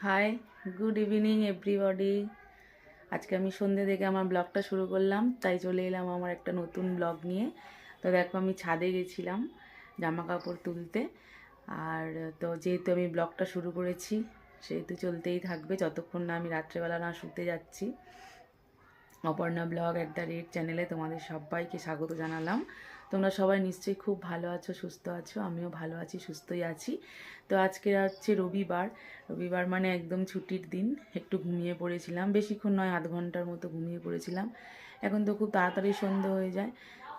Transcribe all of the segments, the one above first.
High, good evening everybody. আজকে আমি সন্ধ্যে থেকে আমার ব্লগটা শুরু করলাম, তাই চলে এলাম আমার একটা নতুন ব্লগ নিয়ে। তো দেখো, আমি ছাদে গেছিলাম জামা কাপড় তুলতে। আর তো যেহেতু আমি ব্লগটা শুরু করেছি, সেহেতু চলতেই থাকবে যতক্ষণ না আমি রাত্রেবেলা না শুতে যাচ্ছি। অপর্ণা ব্লগ @চ্যানেলে তোমাদের সবাইকে স্বাগত জানালাম। তোমরা সবাই নিশ্চয়ই খুব ভালো আছো, সুস্থ আছো। আমিও ভালো আছি, সুস্থই আছি। তো আজকে হচ্ছে রবিবার। রবিবার মানে একদম ছুটির দিন। একটু ঘুমিয়ে পড়েছিলাম, বেশিক্ষণ নয়, আধ ঘন্টার মতো ঘুমিয়ে পড়েছিলাম। এখন তো খুব তাড়াতাড়ি সন্ধে হয়ে যায়,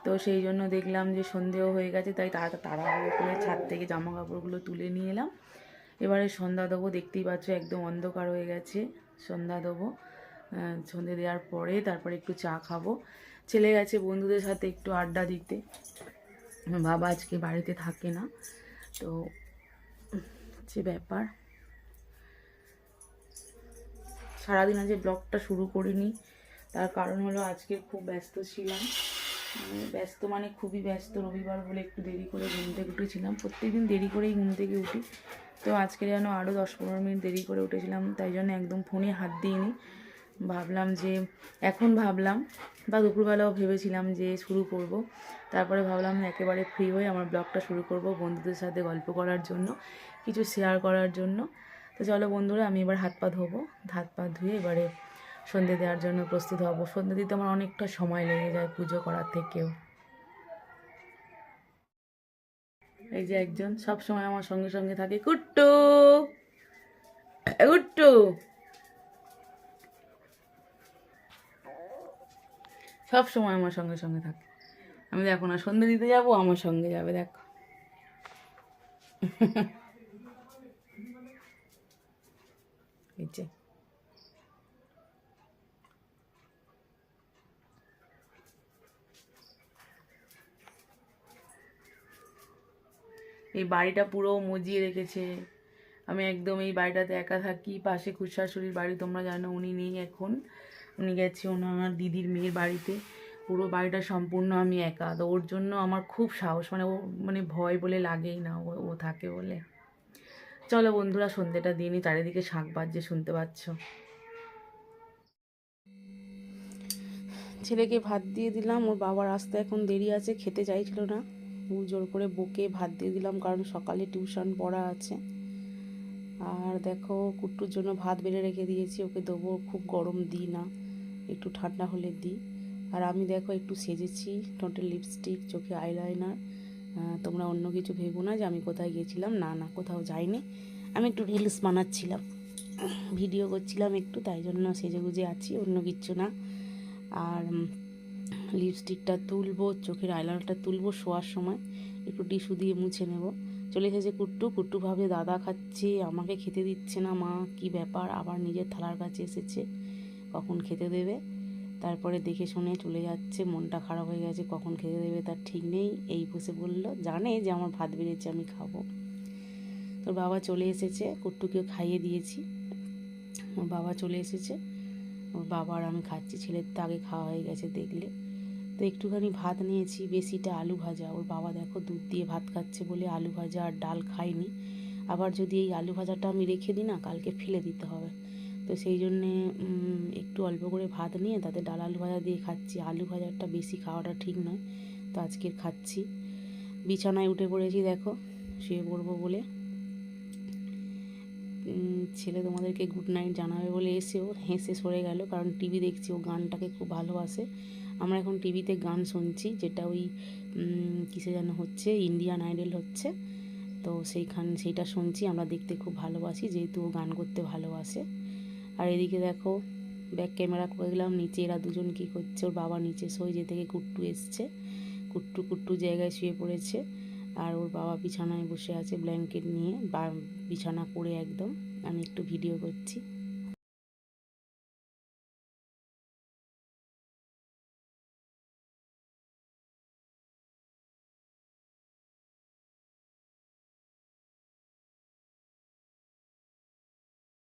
তো সেই জন্য দেখলাম যে সন্ধেও হয়ে গেছে, তাই তাড়াহুড়ো করে ছাদ থেকে জামা কাপড়গুলো তুলে নিয়ে এলাম। এবারে সন্ধ্যা দেবো, দেখতেই পাচ্ছ একদম অন্ধকার হয়ে গেছে। সন্ধ্যা দেবো, সন্ধে দেওয়ার পরে তারপরে একটু চা খাবো। ছেলে গেছে বন্ধুদের সাথে একটু আড্ডা দিতে। বাবা আজকে বাড়িতে থাকে না, তো হচ্ছে ব্যাপার। সারাদিন আজকে ব্লগটা শুরু করিনি, তার কারণ হলো আজকে খুব ব্যস্ত ছিলাম। ব্যস্ত মানে খুবই ব্যস্ত। রবিবার বলে একটু দেরি করে ঘুম থেকে উঠেছিলাম, প্রত্যেকদিন দেরি করেই ঘুম থেকে উঠি। তো আজকে যেন আরও 10-15 মিনিট দেরি করে উঠেছিলাম, তাই জন্য একদম ফোনে হাত দিইনি। ভাবলাম যে এখন ভাবলাম বা দুপুরবেলাও ভেবেছিলাম যে শুরু করব, তারপরে ভাবলাম একেবারে ফ্রি হয়ে আমার ব্লগটা শুরু করব, বন্ধুদের সাথে গল্প করার জন্য, কিছু শেয়ার করার জন্য। তো চলো বন্ধুরা, আমি এবার হাত পা ধোবো। হাত পা ধুয়ে এবারে সন্ধে দেওয়ার জন্য প্রস্তুত হব। সন্ধে দিতে আমার অনেকটা সময় লেগে যায় পুজো করার থেকেও। এই যে একজন সব সময় আমার সঙ্গে সঙ্গে থাকে, কুট্টু কুট্টু, সব সময় আমার সঙ্গে সঙ্গে থাকে। আমি দেখো না, সন্ধে দিতে যাব, আমার সঙ্গে যাবে, দেখো। এই যে এই বাড়িটা পুরো মজিয়ে রেখেছে। আমি একদম এই বাড়িটাতে একা থাকি। পাশে খুড়শাশুড়ির বাড়ি, তোমরা জানো, উনি নেই এখন, উনি গেছে ওনার দিদির মেয়ের বাড়িতে। পুরো বাড়িটা সম্পূর্ণ আমি একা। তো ওর জন্য আমার খুব সাহস, মানে ও মানে ভয় বলে লাগেই না, ও থাকে বলে। চলো বন্ধুরা, সন্ধ্যেটা দিয়ে নি। চারিদিকে শাঁখ বাজছে, শুনতে পাচ্ছ। ছেলেকে ভাত দিয়ে দিলাম, ওর বাবার আসতে এখন দেরি আছে, খেতে চাইছিল না। জোর করে বকে ভাত দিয়ে দিলাম, কারণ সকালে টিউশন পড়া আছে। আর দেখো, কুট্টুর জন্য ভাত বেড়ে রেখে দিয়েছি, ওকে দেবো। খুব গরম দিই না, একটু ঠান্ডা হলে দিই। আর আমি দেখো একটু সেজেছি, ঠোঁটে লিপস্টিক, চোখে আইলাইনার। তোমরা অন্য কিছু ভেবো না যে আমি কোথায় গিয়েছিলাম, না না, কোথাও যাইনি। আমি একটু রিলস বানাচ্ছিলাম, ভিডিও করছিলাম একটু, তাই জন্য সেজেগুজে আছি, অন্য কিচ্ছু না। আর লিপস্টিকটা তুলবো, চোখের আইলাইনারটা তুলবো, শোয়ার সময় একটু টিস্যু দিয়ে মুছে নেব। চলে এসেছে কুট্টু। কুট্টু ভাবে দাদা খাচ্ছে, আমাকে খেতে দিচ্ছে না, মা কি ব্যাপার। আবার নিজের থালার কাছে এসেছে, কখন খেতে দেবে। তারপরে দেখে শুনে চলে যাচ্ছে, মনটা খারাপ হয়ে গেছে, কখন খেতে দেবে তার ঠিক নেই। এই বসে বললো, জানে যে আমার ভাত বেড়েছে, আমি খাবো। তোর বাবা চলে এসেছে, কুট্টুকেও খাইয়ে দিয়েছি। ওর বাবা চলে এসেছে, ওর বাবা আর আমি খাচ্ছি। ছেলের তো আগে খাওয়া হয়ে গেছে দেখলে। তো একটুখানি ভাত নিয়েছি, বেশিটা আলু ভাজা। ওর বাবা দেখো দুধ দিয়ে ভাত খাচ্ছে বলে আলু ভাজা আর ডাল খায়নি। আবার যদি এই আলু ভাজাটা আমি রেখে দিই না, কালকে ফেলে দিতে হবে। তো সেই জন্যে একটু অল্প করে ভাত নিয়ে তাতে ডাল আলু ভাজা দিয়ে খাচ্ছি। আলু ভাজাটা বেশি খাওয়াটা ঠিক নয়, তো আজকে খাচ্ছি। বিছানায় উঠে পড়েছি দেখো, শুয়ে পড়বো বলে। ছেলে তোমাদেরকে গুড নাইট জানাবে বলে এসেও হেসে সরে গেল, কারণ টিভি দেখছি, ও গানটাকে খুব ভালোবাসে। আমরা এখন টিভিতে গান শুনছি, যেটা ওই কিসে যেন হচ্ছে, ইন্ডিয়ান আইডল হচ্ছে। তো সেইটা শুনছি, আমরা দেখতে খুব ভালোবাসি, যেহেতু ও গান করতে ভালোবাসে। আর এদিকে দেখো, ব্যাক ক্যামেরা করে দিলাম নিচে, এরা দুজন কী করছে। ওর বাবা নিচে শোয়, যে থেকে কুট্টু এসছে। কুট্টু জায়গায় শুয়ে পড়েছে, আর ওর বাবা বিছানায় বসে আছে ব্ল্যাঙ্কেট নিয়ে, বা বিছানা করে একদম। আমি একটু ভিডিও করছি।